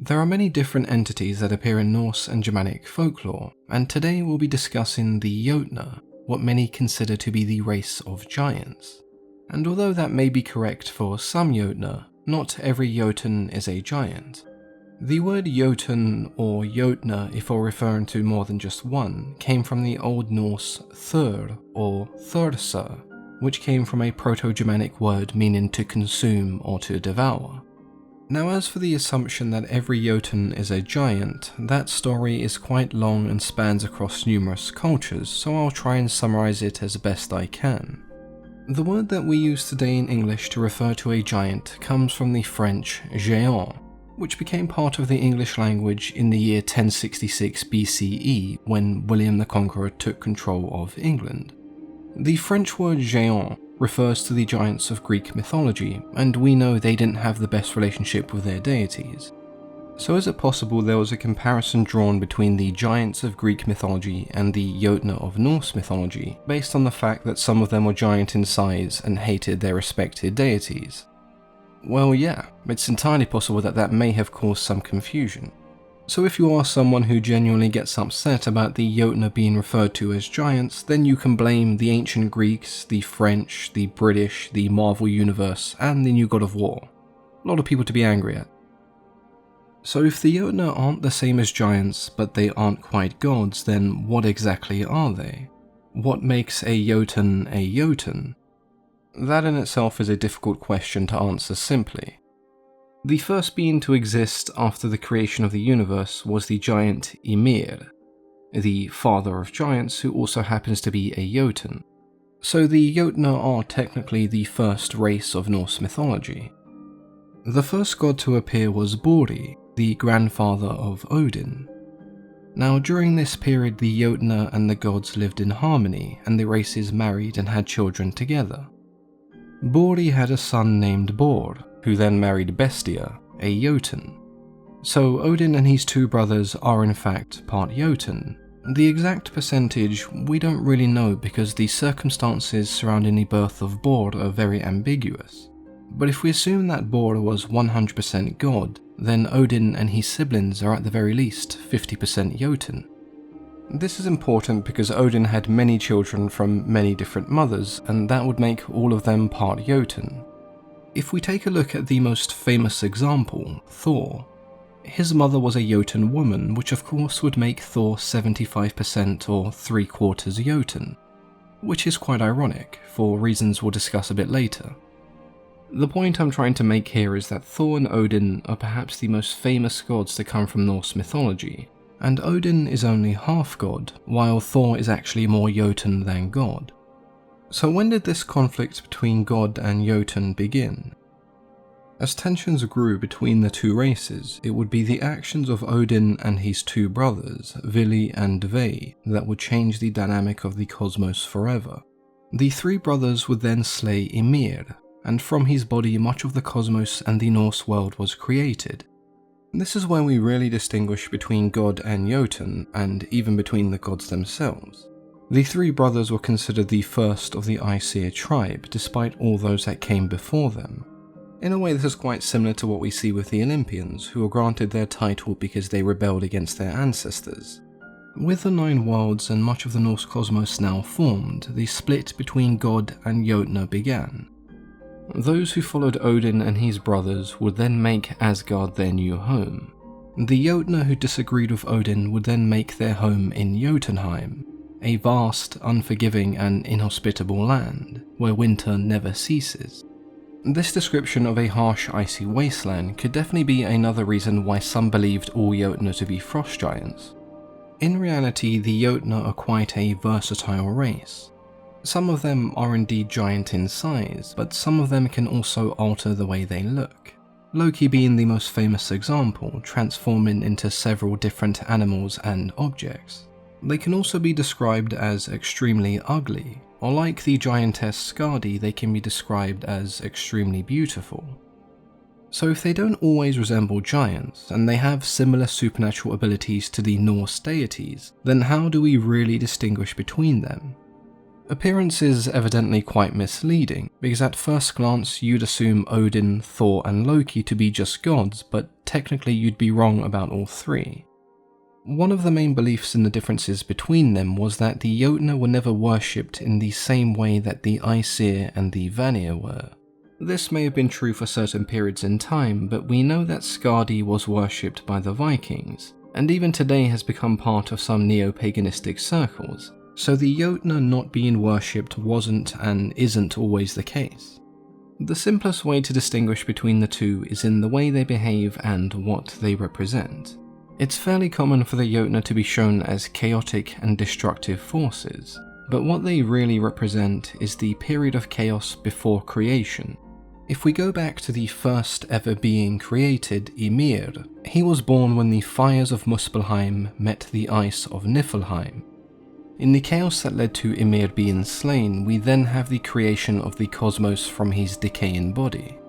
There are many different entities that appear in Norse and Germanic folklore, and today we'll be discussing the Jotnar, what many consider to be the race of giants. And although that may be correct for some Jotnar, not every Jotun is a giant. The word Jotun, or Jotnar if we're referring to more than just one, came from the Old Norse Thor or Thursa, which came from a Proto-Germanic word meaning to consume or to devour. Now, as for the assumption that every Jotun is a giant, that story is quite long and spans across numerous cultures, so I'll try and summarize it as best I can. The word that we use today in English to refer to a giant comes from the French géant, which became part of the English language in the year 1066 BCE when William the Conqueror took control of England. The French word géant refers to the giants of Greek mythology, and we know they didn't have the best relationship with their deities. So is it possible there was a comparison drawn between the giants of Greek mythology and the Jotnar of Norse mythology, based on the fact that some of them were giant in size and hated their respected deities? Well, yeah, it's entirely possible that that may have caused some confusion. So if you are someone who genuinely gets upset about the Jotnar being referred to as giants, then you can blame the ancient Greeks, the French, the British, the Marvel Universe, and the new God of War. A lot of people to be angry at. So if the Jotnar aren't the same as giants, but they aren't quite gods, then what exactly are they? What makes a Jotun a Jotun? That in itself is a difficult question to answer simply. The first being to exist after the creation of the universe was the giant Ymir, the father of giants who also happens to be a Jotun. So the Jotnar are technically the first race of Norse mythology. The first god to appear was Bori, the grandfather of Odin. Now during this period the Jotnar and the gods lived in harmony and the races married and had children together. Bori had a son named Bor, who then married Bestia, a Jotunn. So Odin and his two brothers are in fact part Jotun. The exact percentage we don't really know because the circumstances surrounding the birth of Bor are very ambiguous. But if we assume that Bor was 100% god, then Odin and his siblings are at the very least 50% Jotun. This is important because Odin had many children from many different mothers, and that would make all of them part Jotun. If we take a look at the most famous example, Thor, his mother was a Jotun woman, which of course would make Thor 75% or 3/4 Jotun, which is quite ironic, for reasons we'll discuss a bit later. The point I'm trying to make here is that Thor and Odin are perhaps the most famous gods to come from Norse mythology, and Odin is only half god, while Thor is actually more Jotun than god. So when did this conflict between god and Jotun begin? As tensions grew between the two races, it would be the actions of Odin and his two brothers, Vili and Ve, that would change the dynamic of the cosmos forever. The three brothers would then slay Ymir, and from his body much of the cosmos and the Norse world was created. This is where we really distinguish between god and Jotun, and even between the gods themselves. The three brothers were considered the first of the Aesir tribe, despite all those that came before them. In a way, this is quite similar to what we see with the Olympians, who were granted their title because they rebelled against their ancestors. With the 9 worlds and much of the Norse cosmos now formed, the split between god and Jotnar began. Those who followed Odin and his brothers would then make Asgard their new home. The Jotnar who disagreed with Odin would then make their home in Jotunheim, a vast, unforgiving and inhospitable land, where winter never ceases. This description of a harsh, icy wasteland could definitely be another reason why some believed all Jotnar to be frost giants. In reality, the Jotnar are quite a versatile race. Some of them are indeed giant in size, but some of them can also alter the way they look. Loki being the most famous example, transforming into several different animals and objects. They can also be described as extremely ugly, or like the giantess Skadi, they can be described as extremely beautiful. So if they don't always resemble giants, and they have similar supernatural abilities to the Norse deities, then how do we really distinguish between them? Appearance is evidently quite misleading, because at first glance you'd assume Odin, Thor and Loki to be just gods, but technically you'd be wrong about all three. One of the main beliefs in the differences between them was that the Jotnar were never worshipped in the same way that the Aesir and the Vanir were. This may have been true for certain periods in time, but we know that Skadi was worshipped by the Vikings, and even today has become part of some neo-paganistic circles, so the Jotnar not being worshipped wasn't and isn't always the case. The simplest way to distinguish between the two is in the way they behave and what they represent. It's fairly common for the Jotnar to be shown as chaotic and destructive forces, but what they really represent is the period of chaos before creation. If we go back to the first ever being created, Ymir, he was born when the fires of Muspelheim met the ice of Niflheim. In the chaos that led to Ymir being slain, we then have the creation of the cosmos from his decaying body.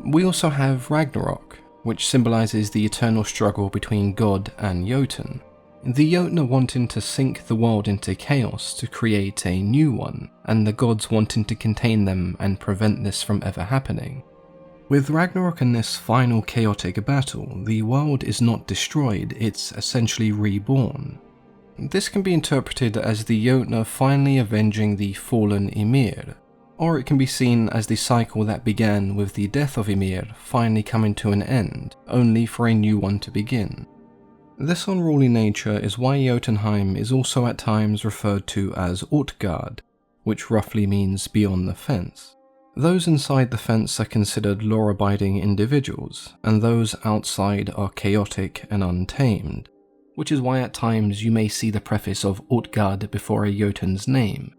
We also have Ragnarok, which symbolizes the eternal struggle between God and Jotunn. The Jotnar wanting to sink the world into chaos to create a new one, and the gods wanting to contain them and prevent this from ever happening. With Ragnarok and this final chaotic battle, the world is not destroyed, it's essentially reborn. This can be interpreted as the Jotnar finally avenging the fallen Ymir, or it can be seen as the cycle that began with the death of Ymir finally coming to an end, only for a new one to begin. This unruly nature is why Jotunheim is also at times referred to as Utgard, which roughly means beyond the fence. Those inside the fence are considered law-abiding individuals, and those outside are chaotic and untamed, which is why at times you may see the preface of Utgard before a Jotunn's name.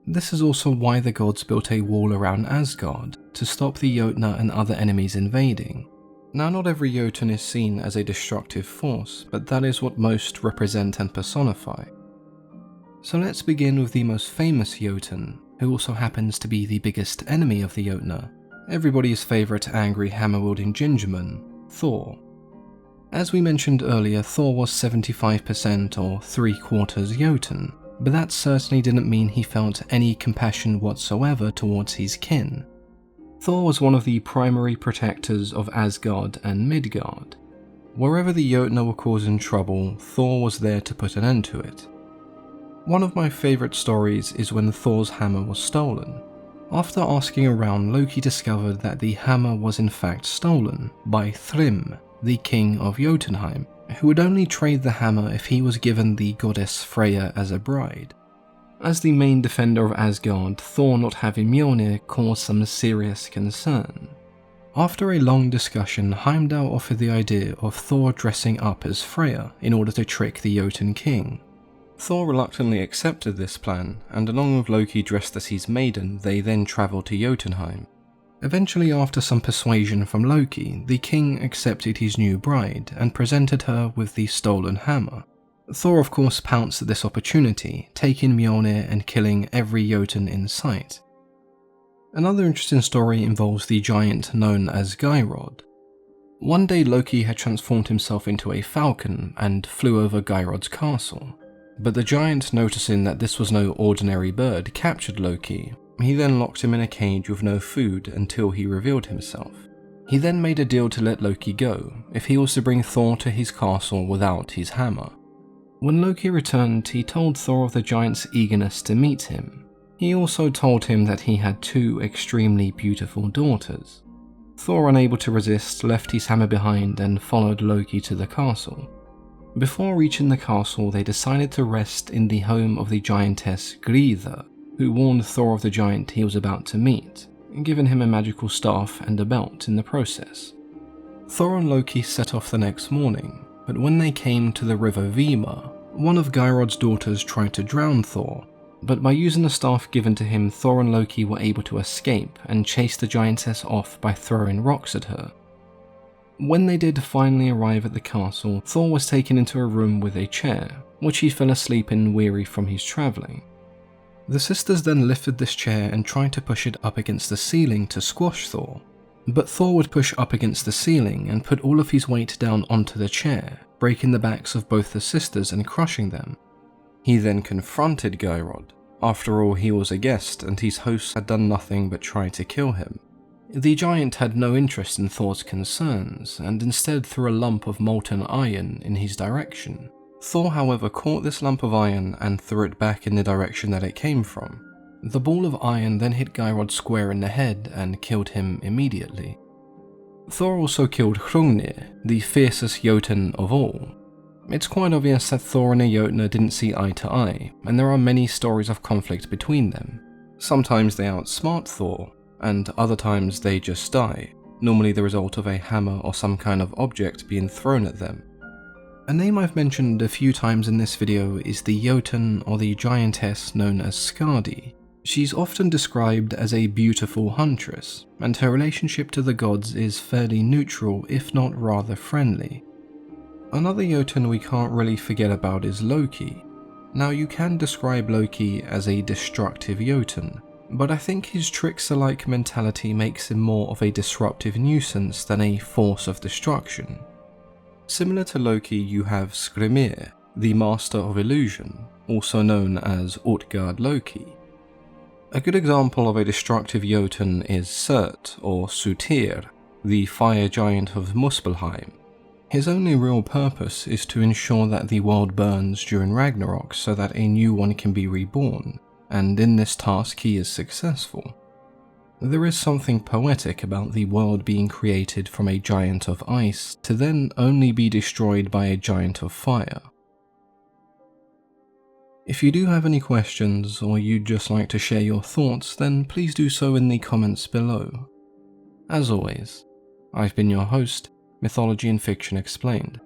This is also why the gods built a wall around Asgard, to stop the Jotnar and other enemies invading. Now, not every Jotun is seen as a destructive force, but that is what most represent and personify. So let's begin with the most famous Jotun, who also happens to be the biggest enemy of the Jotnar, everybody's favourite angry hammer-wielding gingerman, Thor. As we mentioned earlier, Thor was 75% or 3/4 Jotun, but that certainly didn't mean he felt any compassion whatsoever towards his kin. Thor was one of the primary protectors of Asgard and Midgard. Wherever the Jotnar were causing trouble, Thor was there to put an end to it. One of my favourite stories is when Thor's hammer was stolen. After asking around, Loki discovered that the hammer was in fact stolen by Thrym, the king of Jotunheim, who would only trade the hammer if he was given the goddess Freya as a bride. As the main defender of Asgard, Thor not having Mjolnir caused some serious concern. After a long discussion, Heimdall offered the idea of Thor dressing up as Freya in order to trick the Jotun king. Thor reluctantly accepted this plan, and along with Loki dressed as his maiden, they then travelled to Jotunheim. Eventually, after some persuasion from Loki, the king accepted his new bride and presented her with the stolen hammer. Thor of course pounced at this opportunity, taking Mjolnir and killing every Jotun in sight. Another interesting story involves the giant known as Geirrod. One day Loki had transformed himself into a falcon and flew over Geirrod's castle, but the giant, noticing that this was no ordinary bird, captured Loki. He then locked him in a cage with no food until he revealed himself. He then made a deal to let Loki go if he was to bring Thor to his castle without his hammer. When Loki returned, he told Thor of the giant's eagerness to meet him. He also told him that he had 2 extremely beautiful daughters. Thor, unable to resist, left his hammer behind and followed Loki to the castle. Before reaching the castle, they decided to rest in the home of the giantess Gridr, who warned Thor of the giant he was about to meet, giving him a magical staff and a belt in the process. Thor and Loki set off the next morning, but when they came to the river Vima, one of Geirrod's daughters tried to drown Thor, but by using the staff given to him, Thor and Loki were able to escape and chase the giantess off by throwing rocks at her. When they did finally arrive at the castle, Thor was taken into a room with a chair, which he fell asleep in, weary from his travelling. The sisters then lifted this chair and tried to push it up against the ceiling to squash Thor, but Thor would push up against the ceiling and put all of his weight down onto the chair, breaking the backs of both the sisters and crushing them. He then confronted Geirrod, After all, he was a guest, and his hosts had done nothing but try to kill him. The giant had no interest in Thor's concerns, and instead threw a lump of molten iron in his direction. Thor, however, caught this lump of iron and threw it back in the direction that it came from. The ball of iron then hit Geirrod square in the head and killed him immediately. Thor also killed Hrungnir, the fiercest Jotun of all. It's quite obvious that Thor and Jotnar didn't see eye to eye, and there are many stories of conflict between them. Sometimes they outsmart Thor, and other times they just die, normally the result of a hammer or some kind of object being thrown at them. A name I've mentioned a few times in this video is the Jotunn, or the giantess known as Skadi. She's often described as a beautiful huntress, and her relationship to the gods is fairly neutral, if not rather friendly. Another Jotun we can't really forget about is Loki. Now, you can describe Loki as a destructive Jotun, but I think his tricks-alike mentality makes him more of a disruptive nuisance than a force of destruction. Similar to Loki, you have Skrymir, the master of illusion, also known as Utgard Loki. A good example of a destructive Jotun is Surt, or Sutir, the fire giant of Muspelheim. His only real purpose is to ensure that the world burns during Ragnarok so that a new one can be reborn, and in this task he is successful. There is something poetic about the world being created from a giant of ice to then only be destroyed by a giant of fire. If you do have any questions, or you'd just like to share your thoughts, then please do so in the comments below. As always, I've been your host, Mythology and Fiction Explained.